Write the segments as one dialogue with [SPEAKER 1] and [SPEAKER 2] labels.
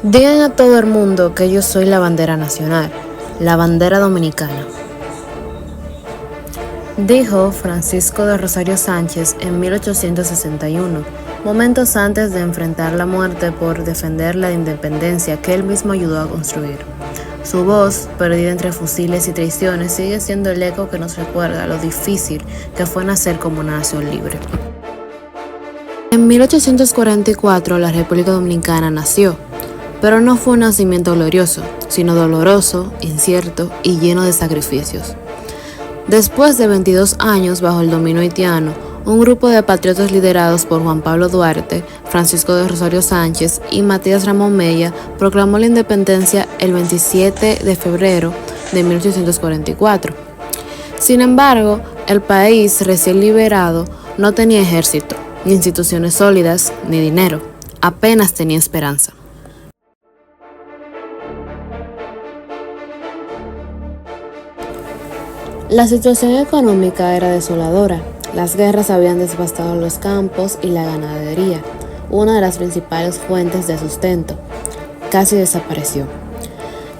[SPEAKER 1] Digan a todo el mundo que yo soy la bandera nacional, la bandera dominicana, dijo Francisco de Rosario Sánchez en 1861, momentos antes de enfrentar la muerte por defender la independencia que él mismo ayudó a construir. Su voz, perdida entre fusiles y traiciones, sigue siendo el eco que nos recuerda lo difícil que fue nacer como una nación libre. En 1844 la República Dominicana nació, pero no fue un nacimiento glorioso, sino doloroso, incierto y lleno de sacrificios. Después de 22 años bajo el dominio haitiano, un grupo de patriotas liderados por Juan Pablo Duarte, Francisco de Rosario Sánchez y Matías Ramón Mella proclamó la independencia el 27 de febrero de 1844. Sin embargo, el país recién liberado no tenía ejército, ni instituciones sólidas, ni dinero, apenas tenía esperanza. La situación económica era desoladora. Las guerras habían devastado los campos y la ganadería, una de las principales fuentes de sustento. Casi desapareció.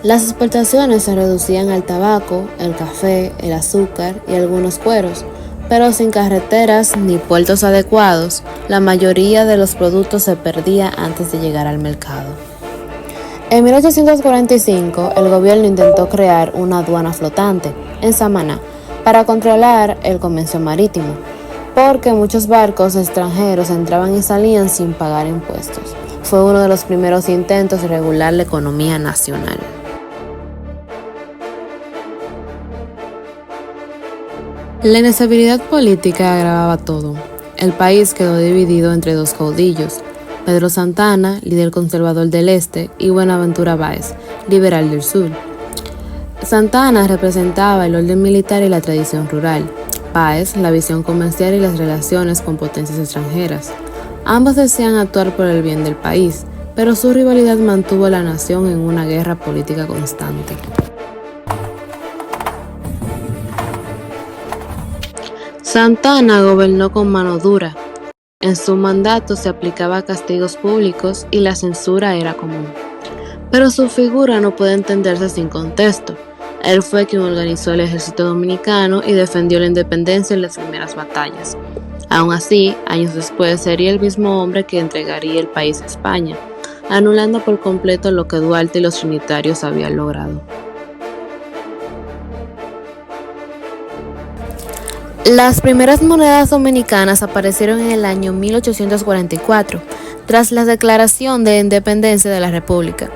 [SPEAKER 1] Las exportaciones se reducían al tabaco, el café, el azúcar y algunos cueros, pero sin carreteras ni puertos adecuados, la mayoría de los productos se perdía antes de llegar al mercado. En 1845, el gobierno intentó crear una aduana flotante en Samaná para controlar el comercio marítimo, porque muchos barcos extranjeros entraban y salían sin pagar impuestos. Fue uno de los primeros intentos de regular la economía nacional. La inestabilidad política agravaba todo. El país quedó dividido entre dos caudillos: Pedro Santana, líder conservador del este, y Buenaventura Báez, liberal del sur. Santana representaba el orden militar y la tradición rural, Báez la visión comercial y las relaciones con potencias extranjeras. Ambos desean actuar por el bien del país, pero su rivalidad mantuvo a la nación en una guerra política constante. Santana gobernó con mano dura. En su mandato se aplicaba castigos públicos y la censura era común. Pero su figura no puede entenderse sin contexto. Él fue quien organizó el ejército dominicano y defendió la independencia en las primeras batallas. Aún así, años después sería el mismo hombre que entregaría el país a España, anulando por completo lo que Duarte y los trinitarios habían logrado. Las primeras monedas dominicanas aparecieron en el año 1844, tras la declaración de independencia de la República.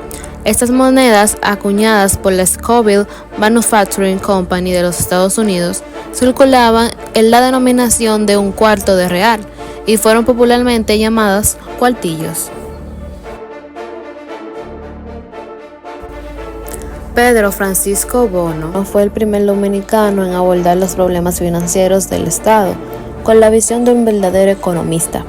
[SPEAKER 1] Estas monedas, acuñadas por la Scoville Manufacturing Company de los Estados Unidos, circulaban en la denominación de un cuarto de real y fueron popularmente llamadas cuartillos. Pedro Francisco Bono fue el primer dominicano en abordar los problemas financieros del Estado, con la visión de un verdadero economista.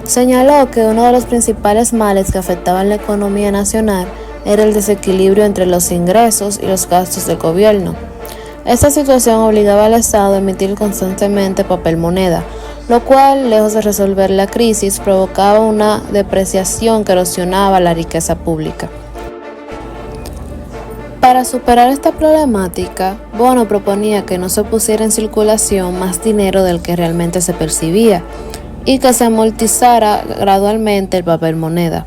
[SPEAKER 1] Señaló que uno de los principales males que afectaban la economía nacional era el desequilibrio entre los ingresos y los gastos del gobierno. Esta situación obligaba al Estado a emitir constantemente papel moneda, lo cual, lejos de resolver la crisis, provocaba una depreciación que erosionaba la riqueza pública. Para superar esta problemática, Bono proponía que no se pusiera en circulación más dinero del que realmente se percibía y que se amortizara gradualmente el papel moneda.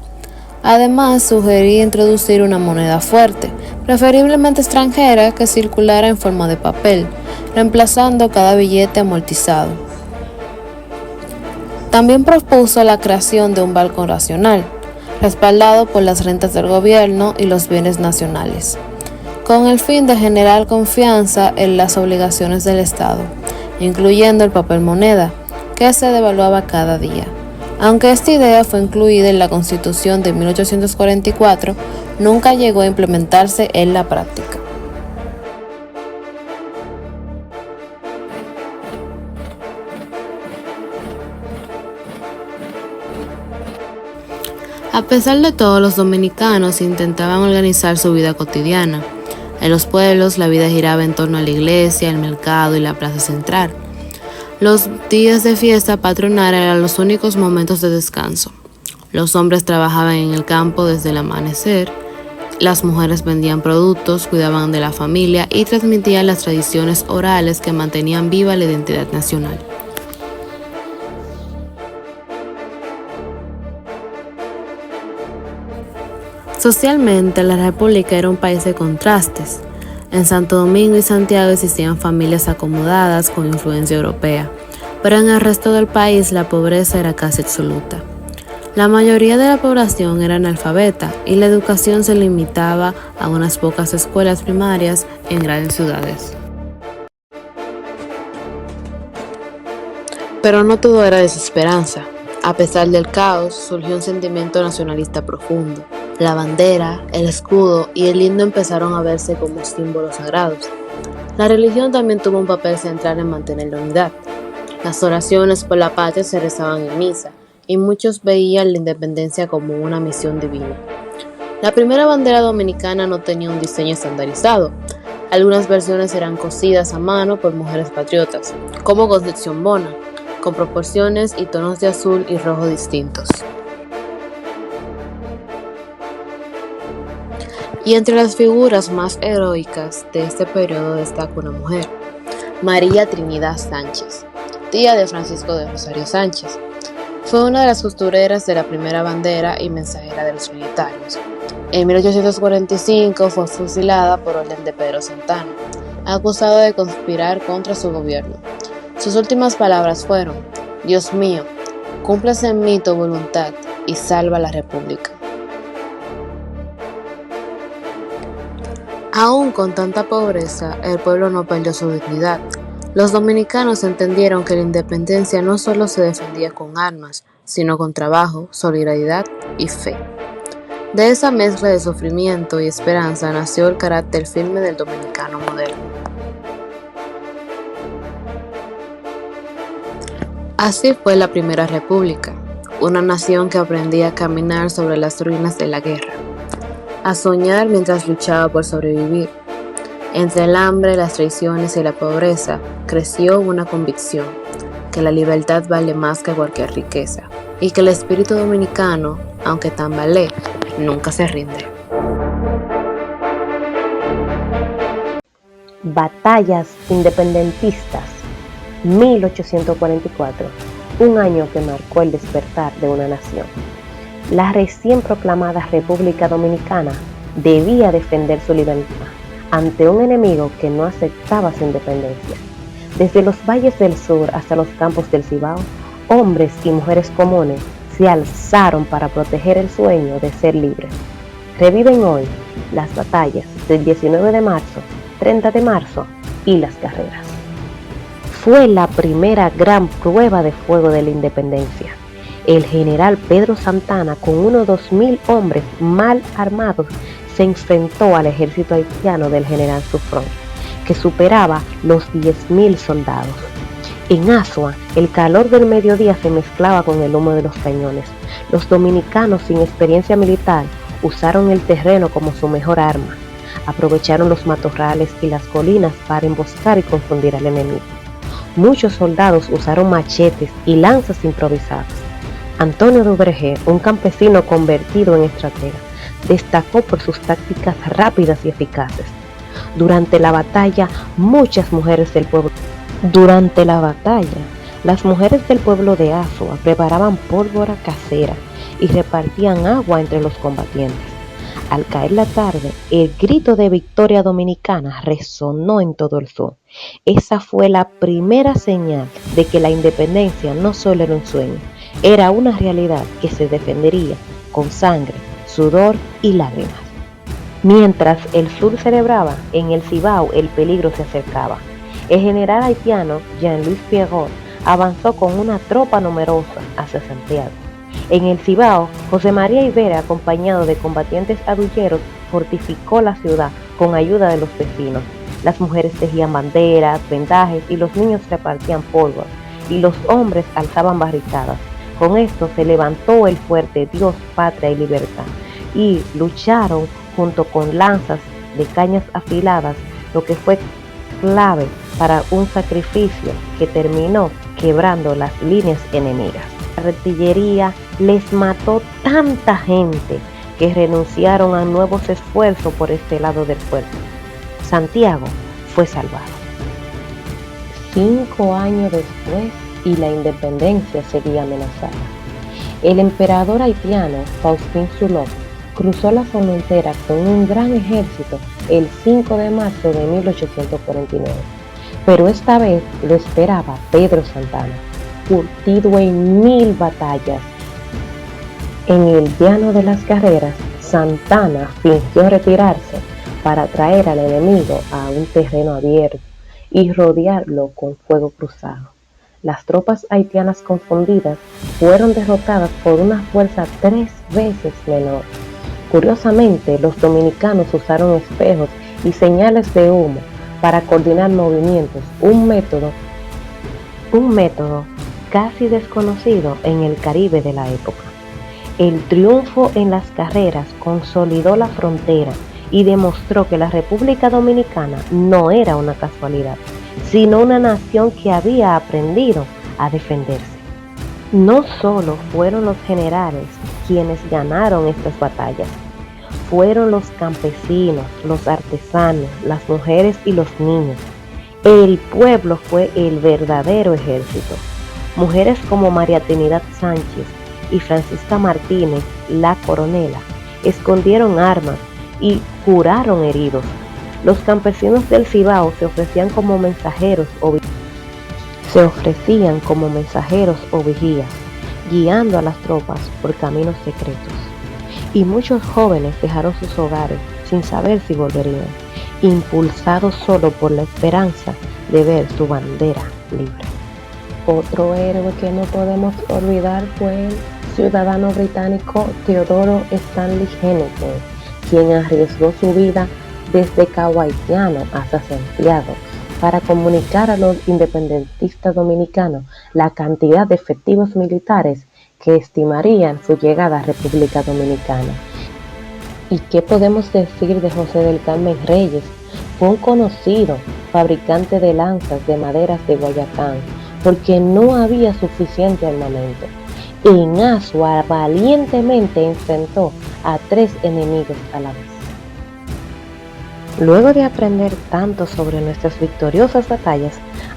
[SPEAKER 1] Además, sugería introducir una moneda fuerte, preferiblemente extranjera, que circulara en forma de papel, reemplazando cada billete amortizado. También propuso la creación de un banco nacional, respaldado por las rentas del gobierno y los bienes nacionales, con el fin de generar confianza en las obligaciones del Estado, incluyendo el papel moneda, que se devaluaba cada día. Aunque esta idea fue incluida en la Constitución de 1844, nunca llegó a implementarse en la práctica. A pesar de todo, los dominicanos intentaban organizar su vida cotidiana. En los pueblos, la vida giraba en torno a la iglesia, el mercado y la plaza central. Los días de fiesta patronal eran los únicos momentos de descanso. Los hombres trabajaban en el campo desde el amanecer, las mujeres vendían productos, cuidaban de la familia y transmitían las tradiciones orales que mantenían viva la identidad nacional. Socialmente, la República era un país de contrastes. En Santo Domingo y Santiago existían familias acomodadas con influencia europea, pero en el resto del país la pobreza era casi absoluta. La mayoría de la población era analfabeta y la educación se limitaba a unas pocas escuelas primarias en grandes ciudades. Pero no todo era desesperanza. A pesar del caos, surgió un sentimiento nacionalista profundo. La bandera, el escudo y el himno empezaron a verse como símbolos sagrados. La religión también tuvo un papel central en mantener la unidad. Las oraciones por la patria se rezaban en misa, y muchos veían la independencia como una misión divina. La primera bandera dominicana no tenía un diseño estandarizado. Algunas versiones eran cosidas a mano por mujeres patriotas, como Concepción Bona, con proporciones y tonos de azul y rojo distintos. Y entre las figuras más heroicas de este periodo destaca una mujer, María Trinidad Sánchez, tía de Francisco de Rosario Sánchez. Fue una de las costureras de la primera bandera y mensajera de los militares. En 1845 fue fusilada por orden de Pedro Santana, acusado de conspirar contra su gobierno. Sus últimas palabras fueron: «Dios mío, cúmplase en mí tu voluntad y salva la República». Aún con tanta pobreza, el pueblo no perdió su dignidad. Los dominicanos entendieron que la independencia no solo se defendía con armas, sino con trabajo, solidaridad y fe. De esa mezcla de sufrimiento y esperanza nació el carácter firme del dominicano moderno. Así fue la Primera República, una nación que aprendía a caminar sobre las ruinas de la guerra, a soñar mientras luchaba por sobrevivir. Entre el hambre, las traiciones y la pobreza, creció una convicción, que la libertad vale más que cualquier riqueza, y que el espíritu dominicano, aunque tambalee, nunca se rinde.
[SPEAKER 2] Batallas independentistas, 1844, un año que marcó el despertar de una nación. La recién proclamada República Dominicana debía defender su libertad ante un enemigo que no aceptaba su independencia. Desde los valles del sur hasta los campos del Cibao, hombres y mujeres comunes se alzaron para proteger el sueño de ser libres. Reviven hoy las batallas del 19 de marzo, 30 de marzo y las carreras. Fue la primera gran prueba de fuego de la independencia. El general Pedro Santana, con unos 2.000 hombres mal armados, se enfrentó al ejército haitiano del general Suffren, que superaba los 10.000 soldados. En Azua, el calor del mediodía se mezclaba con el humo de los cañones. Los dominicanos sin experiencia militar usaron el terreno como su mejor arma. Aprovecharon los matorrales y las colinas para emboscar y confundir al enemigo. Muchos soldados usaron machetes y lanzas improvisadas. Antonio Duvergé, un campesino convertido en estratega, destacó por sus tácticas rápidas y eficaces. Durante la batalla, las mujeres del pueblo de Azua preparaban pólvora casera y repartían agua entre los combatientes. Al caer la tarde, el grito de victoria dominicana resonó en todo el sur. Esa fue la primera señal de que la independencia no solo era un sueño, era una realidad que se defendería con sangre, sudor y lágrimas. Mientras el sur celebraba, en el Cibao el peligro se acercaba. El general haitiano Jean-Louis Pierrot avanzó con una tropa numerosa hacia Santiago. En el Cibao, José María Ibera, acompañado de combatientes adulleros, fortificó la ciudad con ayuda de los vecinos. Las mujeres tejían banderas, vendajes y los niños repartían pólvora, y los hombres alzaban barricadas. Con esto se levantó el fuerte Dios, patria y libertad, y lucharon junto con lanzas de cañas afiladas, lo que fue clave para un sacrificio que terminó quebrando las líneas enemigas. La artillería les mató tanta gente que renunciaron a nuevos esfuerzos por este lado del puerto. Santiago fue salvado. 5 años después y la independencia seguía amenazada. El emperador haitiano Faustin Soulouque cruzó la frontera con un gran ejército el 5 de marzo de 1849, pero esta vez lo esperaba Pedro Santana, curtido en 1000 batallas. En el llano de las Carreras, Santana fingió retirarse para traer al enemigo a un terreno abierto y rodearlo con fuego cruzado. Las tropas haitianas confundidas fueron derrotadas por una fuerza 3 veces menor. Curiosamente, los dominicanos usaron espejos y señales de humo para coordinar movimientos, un método casi desconocido en el Caribe de la época. El triunfo en las Carreras consolidó la frontera y demostró que la República Dominicana no era una casualidad, sino una nación que había aprendido a defenderse. No solo fueron los generales quienes ganaron estas batallas, fueron los campesinos, los artesanos, las mujeres y los niños. El pueblo fue el verdadero ejército. Mujeres como María Trinidad Sánchez y Francisca Martínez, la coronela, escondieron armas y curaron heridos. Los campesinos del Cibao se ofrecían como mensajeros o vigías, guiando a las tropas por caminos secretos. Y muchos jóvenes dejaron sus hogares sin saber si volverían, impulsados solo por la esperanza de ver su bandera libre. Otro héroe que no podemos olvidar fue el ciudadano británico Teodoro Stanley Henneken, quien arriesgó su vida desde Cabo Haitiano hasta Santiago para comunicar a los independentistas dominicanos la cantidad de efectivos militares que estimarían su llegada a República Dominicana. ¿Y qué podemos decir de José del Carmen Reyes? Fue un conocido fabricante de lanzas de maderas de Guayacán, porque no había suficiente armamento. En Azua valientemente enfrentó a 3 enemigos a la vez. Luego de aprender tanto sobre nuestras victoriosas batallas,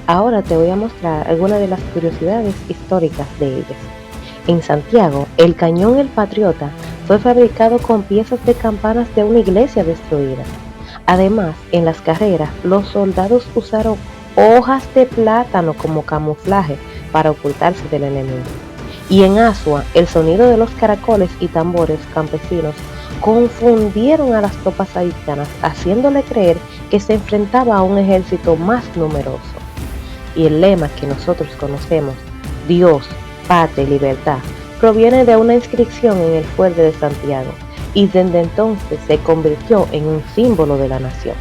[SPEAKER 2] ahora te voy a mostrar algunas de las curiosidades históricas de ellas. En Santiago, el cañón El Patriota fue fabricado con piezas de campanas de una iglesia destruida. Además, en las Carreras, los soldados usaron hojas de plátano como camuflaje para ocultarse del enemigo. Y en Azua, el sonido de los caracoles y tambores campesinos confundieron a las tropas haitianas, haciéndole creer que se enfrentaba a un ejército más numeroso. Y el lema que nosotros conocemos, Dios, patria y libertad, proviene de una inscripción en el fuerte de Santiago, y desde entonces se convirtió en un símbolo de la nación.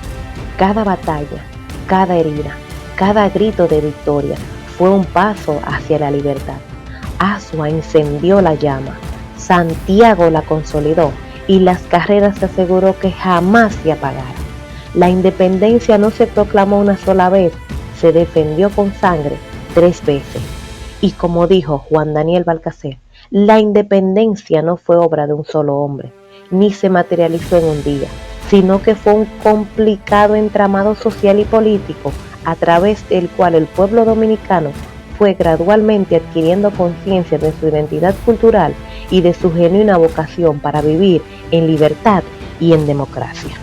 [SPEAKER 2] Cada batalla, cada herida, cada grito de victoria fue un paso hacia la libertad. Azua encendió la llama, Santiago la consolidó y las Carreras se aseguró que jamás se apagara. La independencia no se proclamó una sola vez, se defendió con sangre 3 veces. Y como dijo Juan Daniel Balcacer, la independencia no fue obra de un solo hombre, ni se materializó en un día, sino que fue un complicado entramado social y político a través del cual el pueblo dominicano fue gradualmente adquiriendo conciencia de su identidad cultural y de su genuina vocación para vivir en libertad y en democracia.